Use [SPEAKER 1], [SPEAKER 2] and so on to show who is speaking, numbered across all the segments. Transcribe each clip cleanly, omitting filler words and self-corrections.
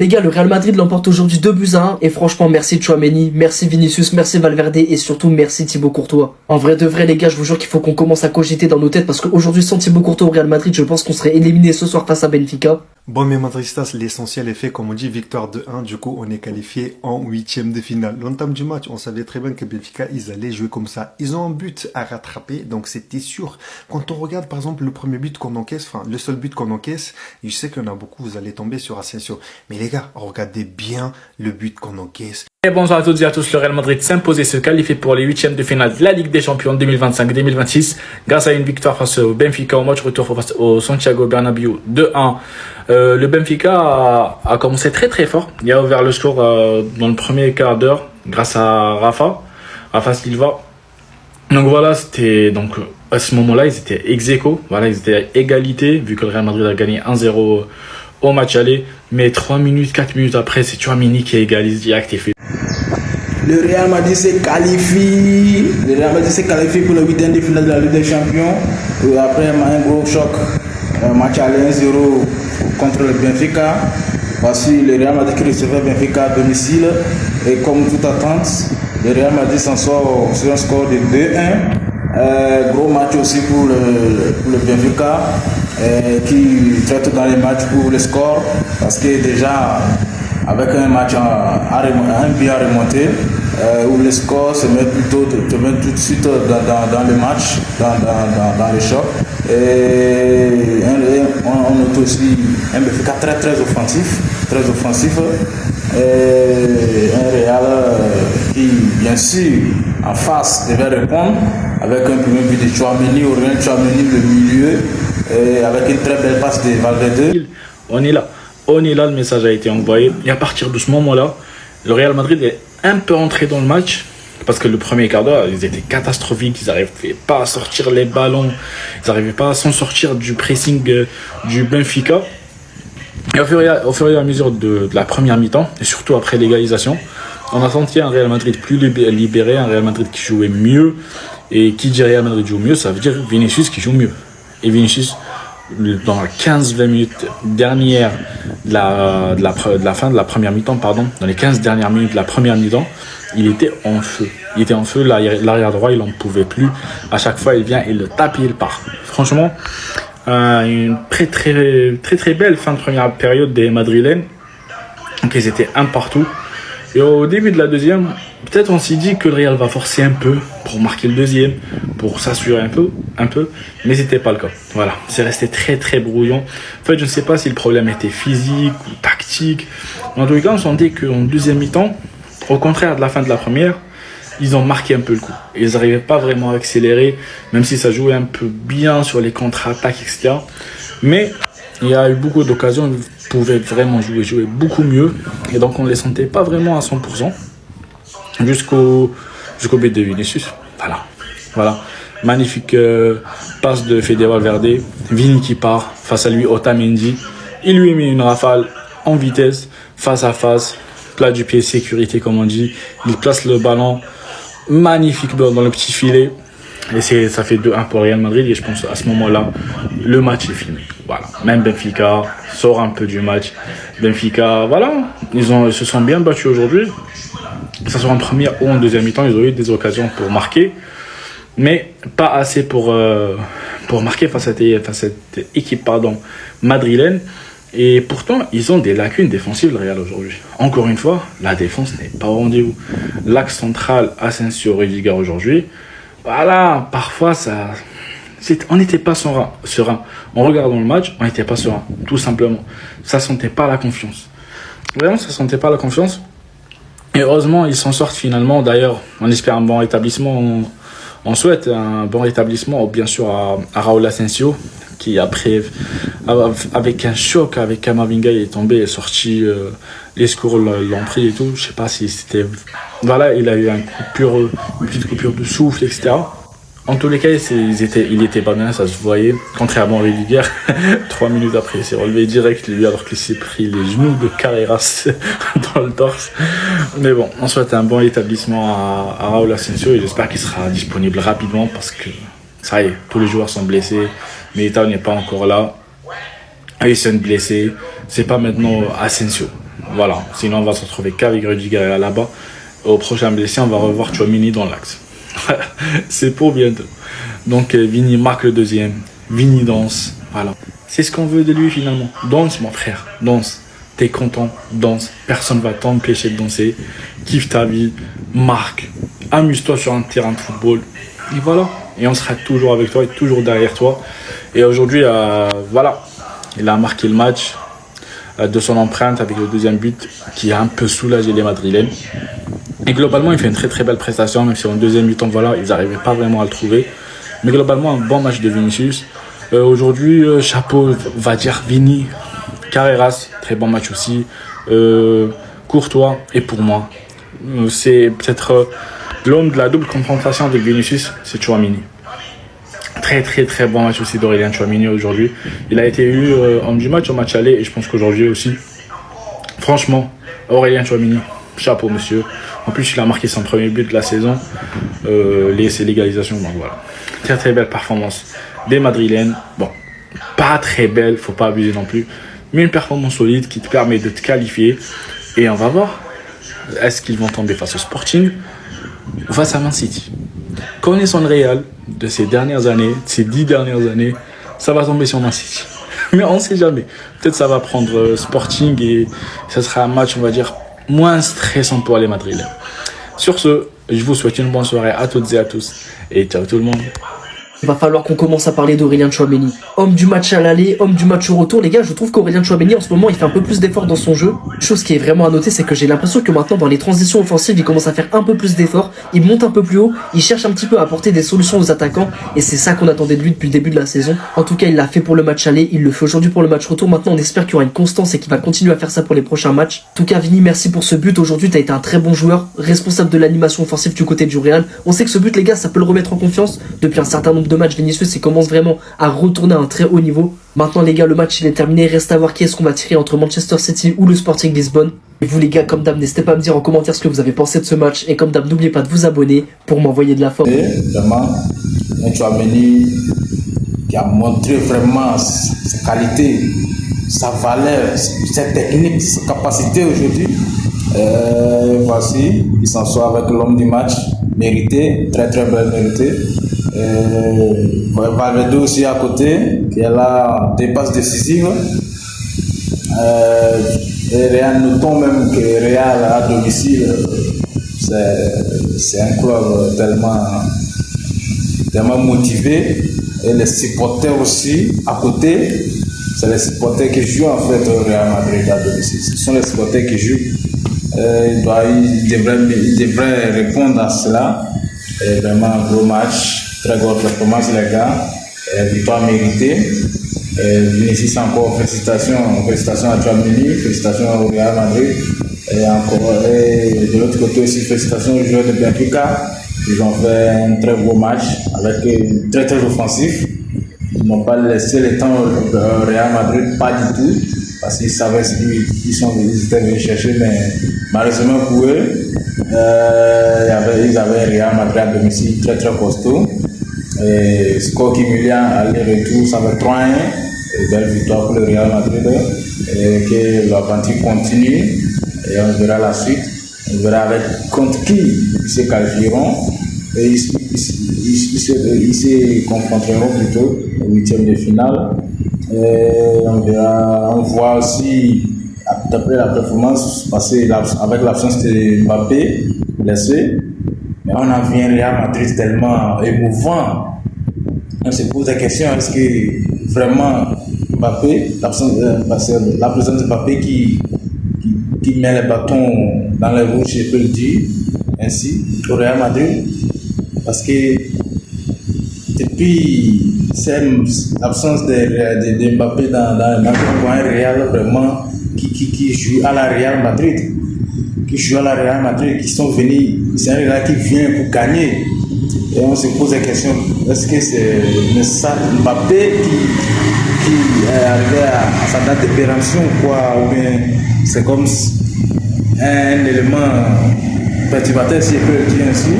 [SPEAKER 1] Les gars, le Real Madrid l'emporte aujourd'hui 2-1 et franchement merci Tchouaméni, merci Vinicius, merci Valverde et surtout merci Thibaut Courtois. En vrai de vrai les gars, je vous jure qu'il faut qu'on commence à cogiter dans nos têtes parce qu'aujourd'hui sans Thibaut Courtois au Real Madrid, je pense qu'on serait éliminé ce soir face à Benfica.
[SPEAKER 2] Bon, mes madristas, l'essentiel est fait, comme on dit, victoire de 1. Du coup, on est qualifié en huitième de finale. L'entame du match, on savait très bien que Benfica, ils allaient jouer comme ça. Ils ont un but à rattraper, donc c'était sûr. Quand on regarde, par exemple, le premier but qu'on encaisse, enfin, le seul but qu'on encaisse, je sais qu'il y en a beaucoup, vous allez tomber sur Asensio. Mais les gars, regardez bien le but qu'on encaisse.
[SPEAKER 3] Et bonjour à toutes et à tous, le Real Madrid s'impose et se qualifie pour les huitièmes de finale de la Ligue des Champions 2025-2026 grâce à une victoire face au Benfica au match retour face au Santiago Bernabéu 2-1. Le Benfica a commencé très fort. Il a ouvert le score dans le premier quart d'heure grâce à Rafa Silva. Donc voilà, c'était donc à ce moment-là, ils étaient ex-aequo. Voilà, ils étaient à égalité vu que le Real Madrid a gagné 1-0 au match aller. Mais 3 minutes, 4 minutes après, c'est Tchouaméni qui égalise direct et fait.
[SPEAKER 4] Le Real Madrid se qualifie. Le Real Madrid se qualifie pour le huitième de finale de la Ligue des Champions. Après un gros choc, un match aller 1-0 contre le Benfica. Voici le Real Madrid qui recevait Benfica à domicile. Et comme toute attente, le Real Madrid s'en sort sur un score de 2-1. Gros match aussi pour le Benfica qui traite dans les matchs pour le score. Parce que déjà, avec un match un but à remonter, où le score se met plutôt tout de suite dans le match, dans le choc. Et on note aussi un Benfica très offensif. Et un Real qui, bien sûr, en face devait répondre avec un premier but de Tchouaméni, Aurélien Tchouaméni, le milieu, et avec une très belle passe de Valverde.
[SPEAKER 3] On est là, le message a été envoyé. Et à partir de ce moment-là, le Real Madrid est un peu entré dans le match. Parce que le premier quart d'heure, ils étaient catastrophiques. Ils n'arrivaient pas à sortir les ballons. Ils n'arrivaient pas à s'en sortir du pressing du Benfica. Et au fur et à mesure de la première mi-temps, et surtout après l'égalisation, on a senti un Real Madrid plus libéré, un Real Madrid qui jouait mieux. Et qui dit Real Madrid joue mieux, ça veut dire Vinicius qui joue mieux. Et Vinicius, dans les 15-20 minutes dernières de la fin de la première mi-temps, dans les 15 dernières minutes de la première mi-temps, il était en feu. L'arrière droit, il n'en pouvait plus. À chaque fois, il vient, il le tape et il part. Franchement, une très belle fin de première période des Madrilènes. Donc ils étaient un partout. Et au début de la deuxième, peut-être on s'est dit que le Real va forcer un peu pour marquer le deuxième, pour s'assurer un peu, mais c'était pas le cas. Voilà, c'est resté très brouillon. En fait, je ne sais pas si le problème était physique ou tactique. En tout cas, on sentait qu'en deuxième mi-temps, au contraire de la fin de la première, ils ont marqué un peu le coup. Ils n'arrivaient pas vraiment à accélérer, même si ça jouait un peu bien sur les contre-attaques, etc. Mais il y a eu beaucoup d'occasions où ils pouvaient vraiment jouer beaucoup mieux. Et donc on ne les sentait pas vraiment à 100% jusqu'au but de Vinicius. Voilà. Magnifique passe de Fede Valverde. Vini qui part, face à lui Otamendi. Il lui met une rafale en vitesse, face à face. Plat du pied, sécurité comme on dit. Il place le ballon. Magnifique dans le petit filet. Et ça fait 2-1 pour Real Madrid. Et je pense à ce moment-là, le match est fini. Voilà. Même Benfica sort un peu du match. Benfica, voilà. Ils se sont bien battus aujourd'hui. Que ce soit en première ou en deuxième mi-temps, ils ont eu des occasions pour marquer. Mais pas assez pour marquer face à cette équipe madrilène. Et pourtant, ils ont des lacunes défensives, le Real, aujourd'hui. Encore une fois, la défense n'est pas au rendez-vous. L'axe central, Asensio, Rudiger aujourd'hui, voilà, parfois, on n'était pas serein. En regardant le match, on n'était pas serein, tout simplement. Ça ne sentait pas la confiance. Vraiment, ça ne sentait pas la confiance. Et heureusement, ils s'en sortent finalement. D'ailleurs, on espère un bon rétablissement. On souhaite un bon rétablissement, bien sûr, à Raúl Asensio, qui après, avec un choc avec Camavinga, il est tombé, il est sorti, les secours l'ont pris et tout. Je sais pas si c'était... Voilà, il a eu une petite coupure de souffle, etc. En tous les cas, il était pas bien, ça se voyait. Contrairement à Rudiger, 3 minutes après, il s'est relevé direct, lui, alors qu'il s'est pris les genoux de Carreras dans le torse. Mais bon, on souhaite un bon établissement à Raúl Asensio et j'espère qu'il sera disponible rapidement parce que ça y est, tous les joueurs sont blessés. Militao n'est pas encore là. Ils sont blessés. C'est pas maintenant Asensio. Voilà, sinon on va se retrouver qu'avec Rudiger là-bas. Au prochain blessé, on va revoir Tchouaméni dans l'axe. C'est pour bientôt. Donc Vini marque le deuxième. Vini danse. Voilà. C'est ce qu'on veut de lui finalement. Danse mon frère, danse. T'es content, danse. Personne va t'empêcher de danser. Kiffe ta vie, marque. Amuse-toi sur un terrain de football. Et voilà. Et on sera toujours avec toi et toujours derrière toi. Et aujourd'hui, voilà. Il a marqué le match de son empreinte avec le deuxième but qui a un peu soulagé les Madrilènes. Et globalement, il fait une très très belle prestation, même si en deuxième mi-temps, voilà, ils n'arrivaient pas vraiment à le trouver. Mais globalement, un bon match de Vinicius. Aujourd'hui, chapeau, va dire Vini. Carreras, très bon match aussi. Courtois, et pour moi, c'est peut-être l'homme de la double confrontation avec Vinicius, c'est Tchouaméni. Très très très bon match aussi d'Aurélien Tchouaméni aujourd'hui. Il a été élu homme du match au match aller et je pense qu'aujourd'hui aussi. Franchement, Aurélien Tchouaméni, chapeau monsieur. En plus, il a marqué son premier but de la saison. C'est l'égalisation, donc voilà. Très très belle performance des Madrilènes. Bon, pas très belle, faut pas abuser non plus. Mais une performance solide qui te permet de te qualifier. Et on va voir. Est-ce qu'ils vont tomber face au Sporting ou face à Man City? Connaissant le Real de ces dernières années, de ces 10 dernières années, ça va tomber sur Man City. Mais on ne sait jamais. Peut-être ça va prendre Sporting et ça sera un match, on va dire, moins stressant pour les Madrilènes. Sur ce, je vous souhaite une bonne soirée à toutes et à tous. Et ciao tout le monde.
[SPEAKER 1] Il va falloir qu'on commence à parler d'Aurélien Tchouaméni. Homme du match à l'aller, homme du match au retour. Les gars, je trouve qu'Aurélien Tchouaméni, en ce moment, il fait un peu plus d'efforts dans son jeu. Chose qui est vraiment à noter, c'est que j'ai l'impression que maintenant, dans les transitions offensives, il commence à faire un peu plus d'efforts. Il monte un peu plus haut. Il cherche un petit peu à apporter des solutions aux attaquants. Et c'est ça qu'on attendait de lui depuis le début de la saison. En tout cas, il l'a fait pour le match aller. Il le fait aujourd'hui pour le match retour. Maintenant, on espère qu'il y aura une constance et qu'il va continuer à faire ça pour les prochains matchs. En tout cas, Vini, merci pour ce but. Aujourd'hui, t'as été un très bon joueur, responsable de l'animation offensive du côté du Real. On sait que ce but, les gars, ça peut le remettre en confiance. Depuis un certain nombre de matchs, Vinicius, commence vraiment à retourner à un très haut niveau. Maintenant les gars, le match il est terminé, reste à voir qui est-ce qu'on va tirer entre Manchester City ou le Sporting Lisbonne. Et vous les gars, comme d'hab, n'hésitez pas à me dire en commentaire ce que vous avez pensé de ce match. Et comme d'hab, n'oubliez pas de vous abonner pour m'envoyer de la force.
[SPEAKER 4] Vraiment, un Tchouaméni qui a montré vraiment ses qualités, sa valeur, ses techniques, ses capacités aujourd'hui. Voici, il s'en sort avec l'homme du match, mérité, très très bien mérité. Valverde aussi à côté, qui est là, des passes décisives. Et Real, notons même que Real à domicile, c'est un club tellement motivé. Et les supporters aussi à côté, c'est les supporters qui jouent en fait au Real Madrid à domicile. Ce sont les supporters qui jouent. Ils devraient répondre à cela. Et vraiment un gros match. Très grosse performance les gars, victoire méritée. Vinicius encore, félicitations à Tchouaméni, félicitations au Real Madrid. Et encore, de l'autre côté aussi, félicitations aux joueurs de Benfica. Ils ont fait un très beau match avec très très offensif. Ils n'ont pas laissé le temps au Real Madrid, pas du tout, parce qu'ils savaient ce qu'ils étaient venus chercher, mais malheureusement pour eux, ils avaient un Real Madrid à domicile très très costaud. Et score humiliant, aller-retour, ça va 3-1. Et belle victoire pour le Real Madrid. Et que l'aventure continue. Et on verra la suite. On verra contre qui ils se qualifieront. Et ils se confronteront plutôt au 8e de finale. Et on voit aussi, d'après la performance, passée avec l'absence de Mbappé, blessé. Mais on a vu un Real Madrid tellement émouvant. On se pose la question, est-ce que vraiment Mbappé, la présence de Mbappé qui met les bâtons dans les roues, je peux le dire ainsi, au Real Madrid, parce que depuis l'absence de Mbappé dans un Real vraiment qui joue à la Real Madrid, qui sont venus, c'est un Real qui vient pour gagner. Et on se pose la question, est-ce que c'est Mbappé qui est arrivé à sa date de péremption ou bien c'est comme un élément perturbateur, si je peux le dire ainsi.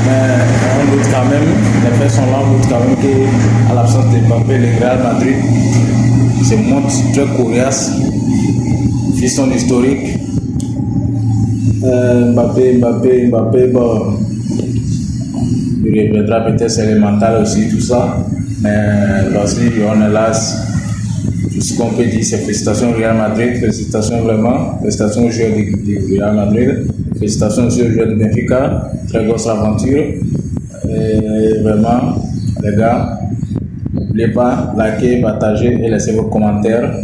[SPEAKER 4] Mais on doute quand même, les faits sont là, on doute quand même qu'à l'absence de Mbappé, le Real Madrid se montre très coriace vu son historique. Mbappé, bon, il reviendra peut-être, c'est le mental aussi, tout ça. Mais lorsqu'on est là, tout ce qu'on peut dire, c'est félicitations au Real Madrid, félicitations vraiment, félicitations aux joueurs du Real Madrid, félicitations aussi aux joueurs de Benfica, très grosse aventure. Et vraiment, les gars, n'oubliez pas, likez, partagez et laissez vos commentaires.